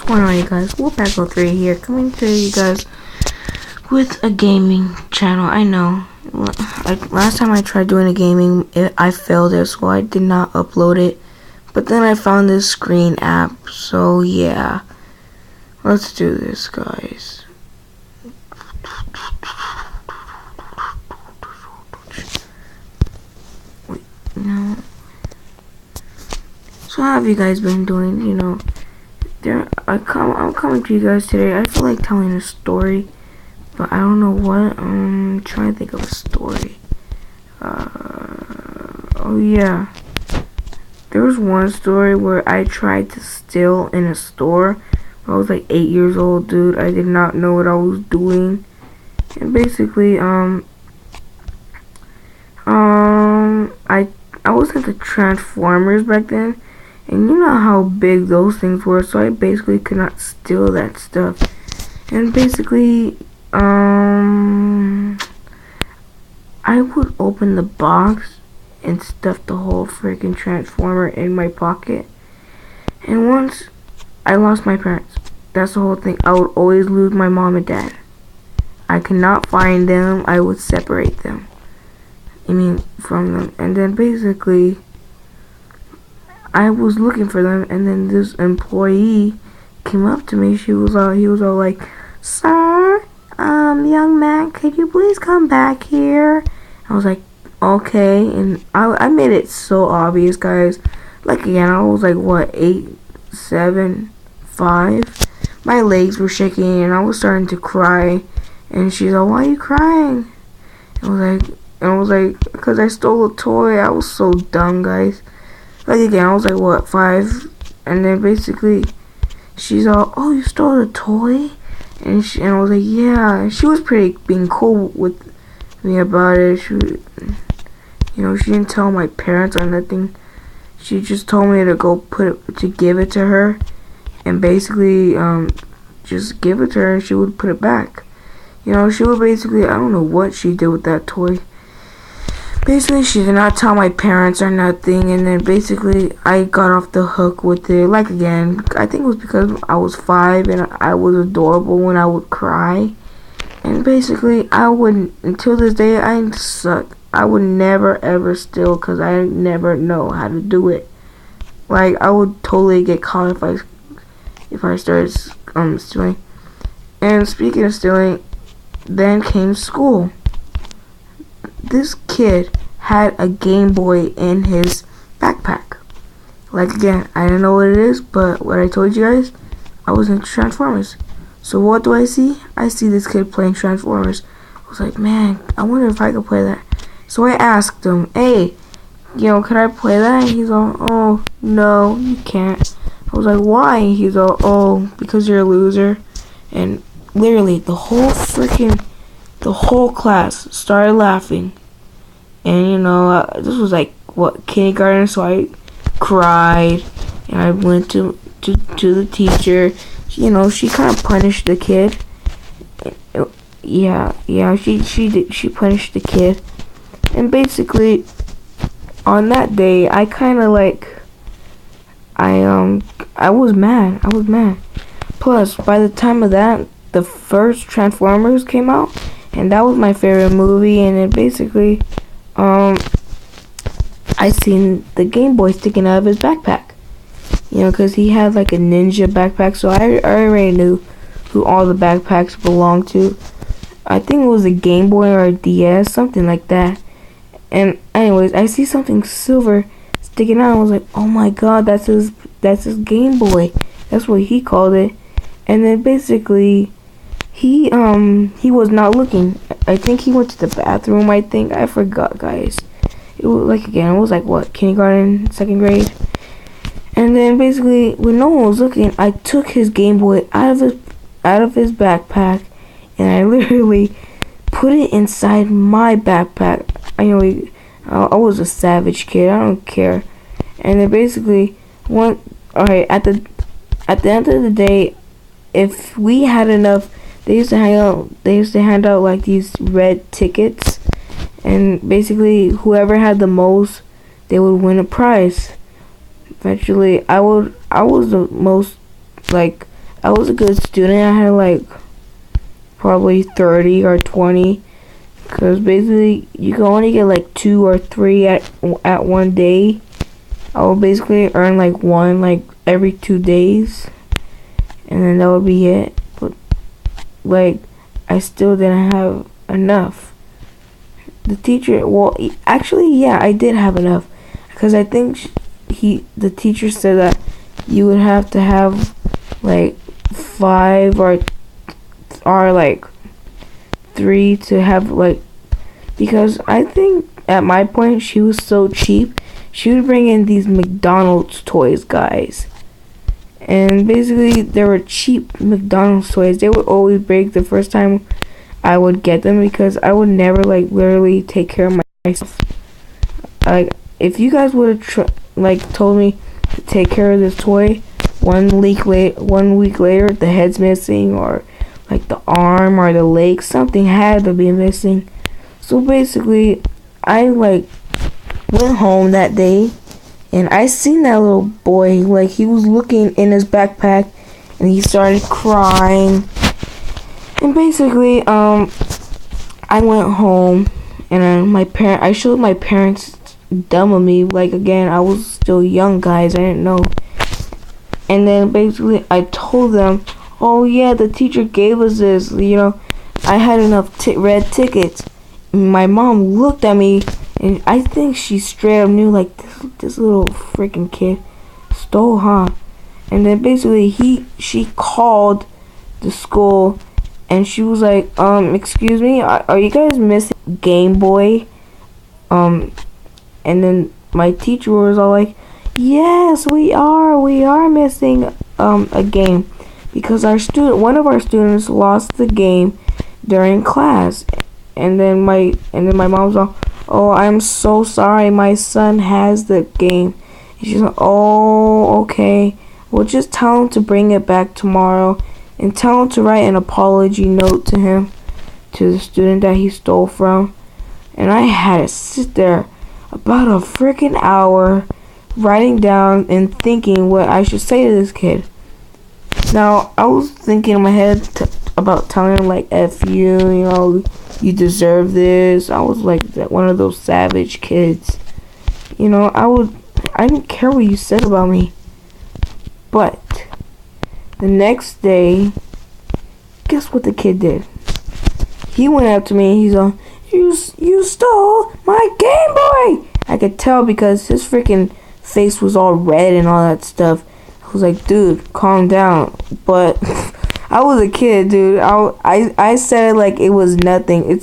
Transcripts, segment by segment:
What's going on, you guys? Wolfpack03 here, coming to you guys with a gaming channel. I know, last time I tried doing a gaming, I failed it, so I did not upload it. But then I found this screen app, so yeah. Let's do this, guys. Wait, no. So how have you guys been doing? You know, I'm coming to you guys today. I feel like telling a story, but I don't know what. I'm trying to think of a story. Oh yeah. There was one story where I tried to steal in a store. I was like 8 years old, dude. I did not know what I was doing. And basically, I was into Transformers back then. And you know how big those things were, so I basically could not steal that stuff. And basically, I would open the box and stuff the whole freaking Transformer in my pocket. And once I lost my parents, that's the whole thing. I would always lose my mom and dad. I could not find them. I would separate them. From them. And then basically, I was looking for them, and then this employee came up to me. He was all like, "Sir, young man, could you please come back here?" I was like, "Okay," and I made it so obvious, guys. Like again, I was like, what, 8, 7, 5? My legs were shaking, and I was starting to cry. And she's like, "Why are you crying?" I was like, "Because I stole a toy." I was so dumb, guys. Like again, I was like, what, 5? And then basically, she's all, "Oh, you stole a toy?" And I was like, "Yeah." And she was being cool with me about it. She didn't tell my parents or nothing. She just told me to give it to her, and basically, just give it to her, and she would put it back. She would basically, I don't know what she did with that toy. Basically, she did not tell my parents or nothing, and then basically, I got off the hook with it. Like again, I think it was because I was 5 and I was adorable when I would cry. And basically, until this day, I suck. I would never ever steal because I never know how to do it. Like, I would totally get caught if I started stealing. And speaking of stealing, then came school. This kid had a Game Boy in his backpack. Like again, I didn't know what it is, but what I told you guys, I was into Transformers. So what do I see? I see this kid playing Transformers. I was like, man, I wonder if I could play that. So I asked him, "Hey, could I play that?" And he's all, "Oh, no, you can't." I was like, "Why?" And he's all, "Oh, because you're a loser." And literally, the whole class started laughing. And this was like, what, kindergarten, so I cried, and I went to the teacher. She kind of punished the kid. Yeah, she punished the kid. And basically, on that day, I kind of I was mad. Plus, by the time of that, the first Transformers came out, and that was my favorite movie. And then basically, I seen the Game Boy sticking out of his backpack. Because he had like a ninja backpack, so I already knew who all the backpacks belonged to. I think it was a Game Boy or a DS, something like that. And anyways, I see something silver sticking out. I was like, "Oh my god, that's his Game Boy." That's what he called it. And then basically, he was not looking. I think he went to the bathroom. I forgot, guys. It was like what, kindergarten, 2nd grade. And then basically, when no one was looking, I took his Game Boy out of his backpack, and I literally put it inside my backpack. I was a savage kid. I don't care. And then basically, at the end of the day, if we had enough, they used to hand out like these red tickets, and basically whoever had the most, they would win a prize. Eventually, I was the most, like, I was a good student. I had like probably 30 or 20. Because basically, you can only get like 2 or 3 at one day. I would basically earn like 1 like every 2 days. And then that would be it. But like, I still didn't have enough. The teacher, well, actually, yeah, I did have enough. Because I think the teacher said that you would have to have like 5 or like 3 to have like, because I think at my point she was so cheap, she would bring in these McDonald's toys, guys, and basically they were cheap McDonald's toys. They would always break the first time I would get them because I would never like literally take care of myself. Like if you guys would have told me to take care of this toy, 1 week later the head's missing, or like the arm or the leg, something had to be missing. So basically, I like went home that day, and I seen that little boy, like he was looking in his backpack, and he started crying. And basically, I went home, and I showed my parents dumb of me. Like again, I was still young, guys. I didn't know. And then basically, I told them, "Oh yeah, the teacher gave us this. You know, I had enough red tickets." My mom looked at me, and I think she straight up knew, like, this little freaking kid stole, huh? And then basically she called the school, and she was like, excuse me, are you guys missing Game Boy? And then my teacher was all like, yes, we are missing a game, because one of our students lost the game during class. And then my mom's all, oh, I'm so sorry, my son has the game. And she's like, oh, okay, well, just tell him to bring it back tomorrow, and tell him to write an apology note to him, to the student that he stole from. And I had to sit there about a freaking hour writing down and thinking what I should say to this kid. Now, I was thinking in my head about telling him, like, F you, you know, you deserve this. I was like one of those savage kids. You know, I didn't care what you said about me. But the next day, guess what the kid did? He went up to me and he's all, you stole my Game Boy! I could tell because his freaking face was all red and all that stuff. I was like, dude, calm down. But I was a kid, dude. I said it like it was nothing.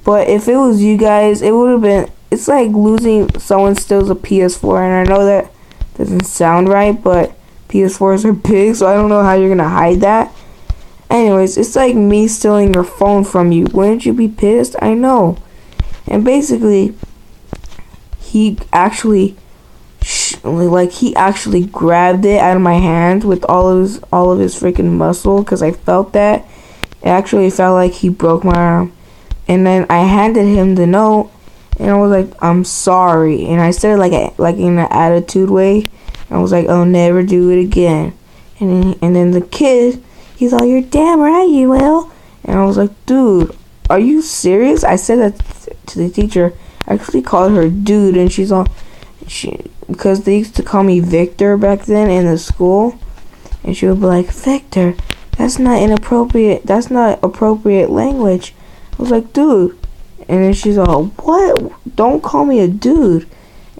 But if it was you guys, it would have been. It's like losing someone steals a PS4, and I know that doesn't sound right, but PS4s are big, so I don't know how you're gonna hide that. Anyways, it's like me stealing your phone from you. Wouldn't you be pissed? I know. And basically, he actually grabbed it out of my hand with all of his freaking muscle, because I felt that. It actually felt like he broke my arm. And then I handed him the note, and I was like, I'm sorry. And I said it like in an attitude way. I was like, I'll never do it again. And then the kid, he's all, you're damn right you will. And I was like, dude, are you serious? I said that to the teacher. I actually called her dude, and she's all, because they used to call me Victor back then in the school, and she would be like, Victor, that's not appropriate language. I was like, dude. And then she's all, what? Don't call me a dude.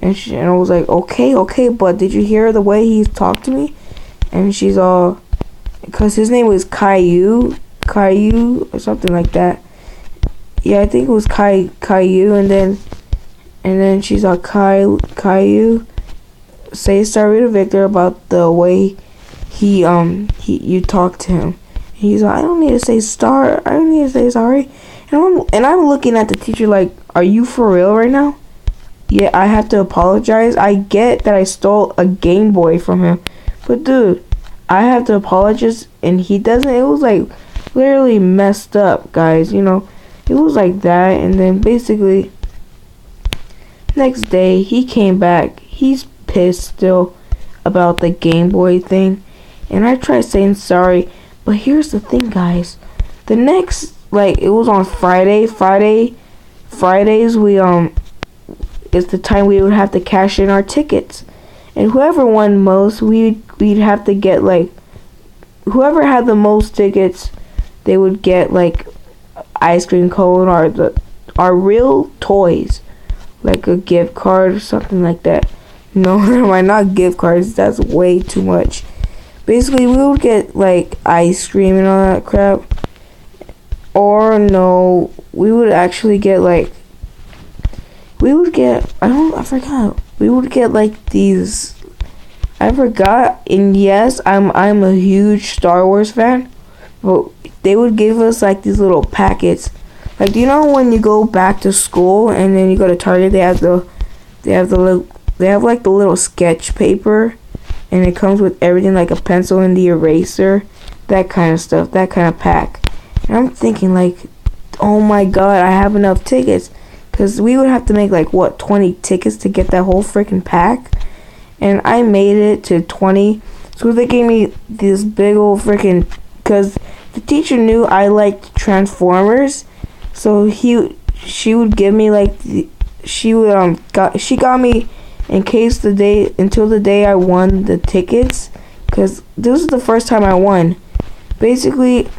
And I was like, okay, but did you hear the way he talked to me? And she's all, because his name was Caillou, or something like that. Yeah, I think it was Caillou, and then she's all, Caillou, say sorry to Victor about the way you talked to him. And he's like, I don't need to say sorry. And I'm looking at the teacher like, are you for real right now? Yeah, I have to apologize. I get that I stole a Game Boy from him, but dude, I have to apologize, and he doesn't. It was like literally messed up, guys. You know, it was like that. And then basically, next day he came back. He's pissed still about the Game Boy thing. And I tried saying sorry, but here's the thing, guys. The next, like, it was on Fridays we it's the time we would have to cash in our tickets, and whoever won most, we'd have to get, like, whoever had the most tickets, they would get, like, ice cream cone or our real toys, like a gift card or something like that. No, never mind, not gift cards. That's way too much. Basically, we would get, like, ice cream and all that crap. Or no, we would actually get, like, I forgot. We would get, like, these, I forgot. And yes, I'm a huge Star Wars fan, but they would give us, like, these little packets. Like, do you know when you go back to school and then you go to Target, they have like the little sketch paper, and it comes with everything, like a pencil and the eraser, that kind of stuff, that kind of pack. And I'm thinking, like, oh my god, I have enough tickets, because we would have to make, like, what, 20 tickets to get that whole freaking pack, and I made it to 20. So they gave me this big old freaking, because the teacher knew I liked Transformers, so she would give me, like, she got me until the day I won the tickets, because this was the first time I won. Basically,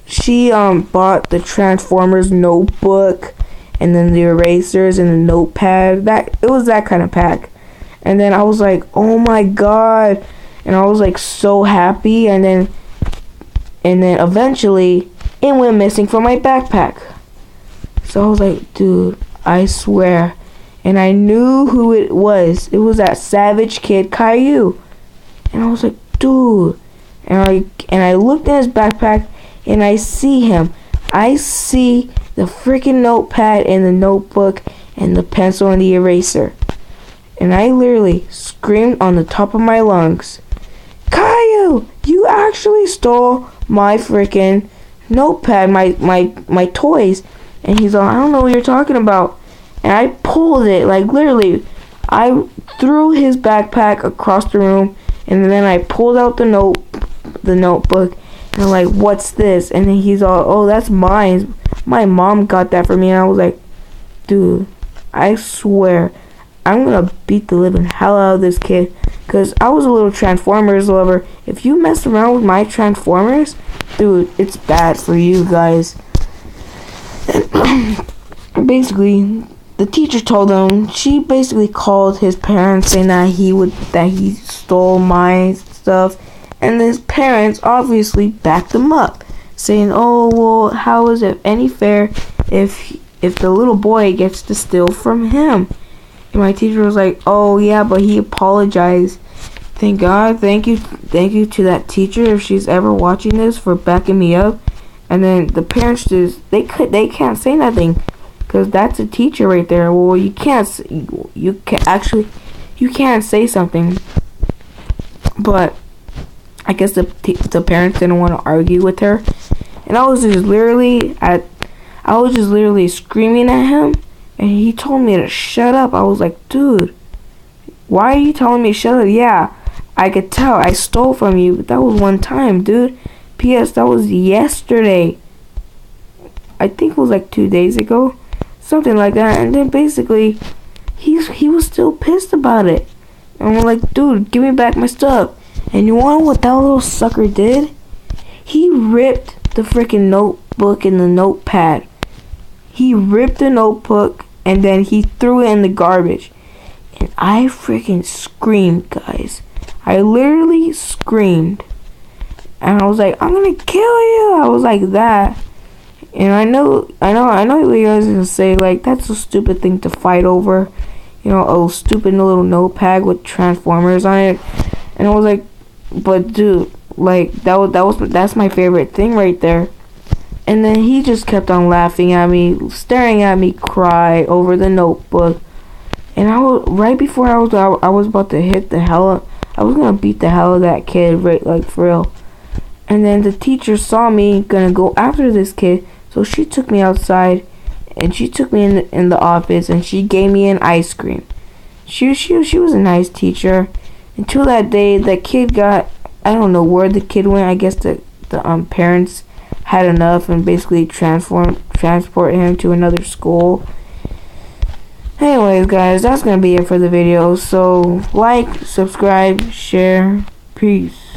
she bought the Transformers notebook, and then the erasers and the notepad. It was that kind of pack. And then I was like, oh my god, and I was like so happy. And then eventually it went missing from my backpack. So I was like, dude, I swear. And I knew who it was. It was that Savage Kid Caillou. And I was like, dude. And I looked in his backpack, and I see him. I see the freaking notepad and the notebook and the pencil and the eraser. And I literally screamed on the top of my lungs, Caillou, you actually stole my freaking notepad, my toys. And he's like, I don't know what you're talking about. And I pulled it, like, literally, I threw his backpack across the room, and then I pulled out the notebook, and I'm like, what's this? And then he's all, oh, that's mine. My mom got that for me. And I was like, dude, I swear, I'm gonna beat the living hell out of this kid, because I was a little Transformers lover. If you mess around with my Transformers, dude, it's bad for you guys. And basically, the teacher told him, she basically called his parents saying that he stole my stuff, and his parents obviously backed him up, saying, oh, well, how is it any fair if the little boy gets to steal from him? And my teacher was like, oh yeah, but he apologized. Thank God, thank you to that teacher, if she's ever watching this, for backing me up. And then the parents they can't say nothing, because that's a teacher right there. Well, you can't say something. But I guess the parents didn't want to argue with her, and I was just literally screaming at him, and he told me to shut up. I was like, dude, why are you telling me to shut up? Yeah, I could tell I stole from you, but that was one time, dude. P.S. that was yesterday. I think it was like 2 days ago, something like that. And then basically, he was still pissed about it. And I'm like, dude, give me back my stuff. And you want what that little sucker did? He ripped the freaking notebook and the notepad. He ripped the notebook, and then he threw it in the garbage. And I freaking screamed, guys. I literally screamed. And I was like, I'm gonna kill you. I was like that. And I know what you guys are gonna say, like, that's a stupid thing to fight over. You know, a stupid little notepad with Transformers on it. And I was like, but dude, like, that's my favorite thing right there. And then he just kept on laughing at me, staring at me cry over the notebook. And right before I was about to I was gonna beat the hell out of that kid, right, like, for real. And then the teacher saw me gonna go after this kid, so she took me outside, and she took me in the office, and she gave me an ice cream. She was a nice teacher. Until that day, that kid got I don't know where the kid went. I guess the parents had enough and basically transport him to another school. Anyways, guys, that's gonna be it for the video. So like, subscribe, share, peace.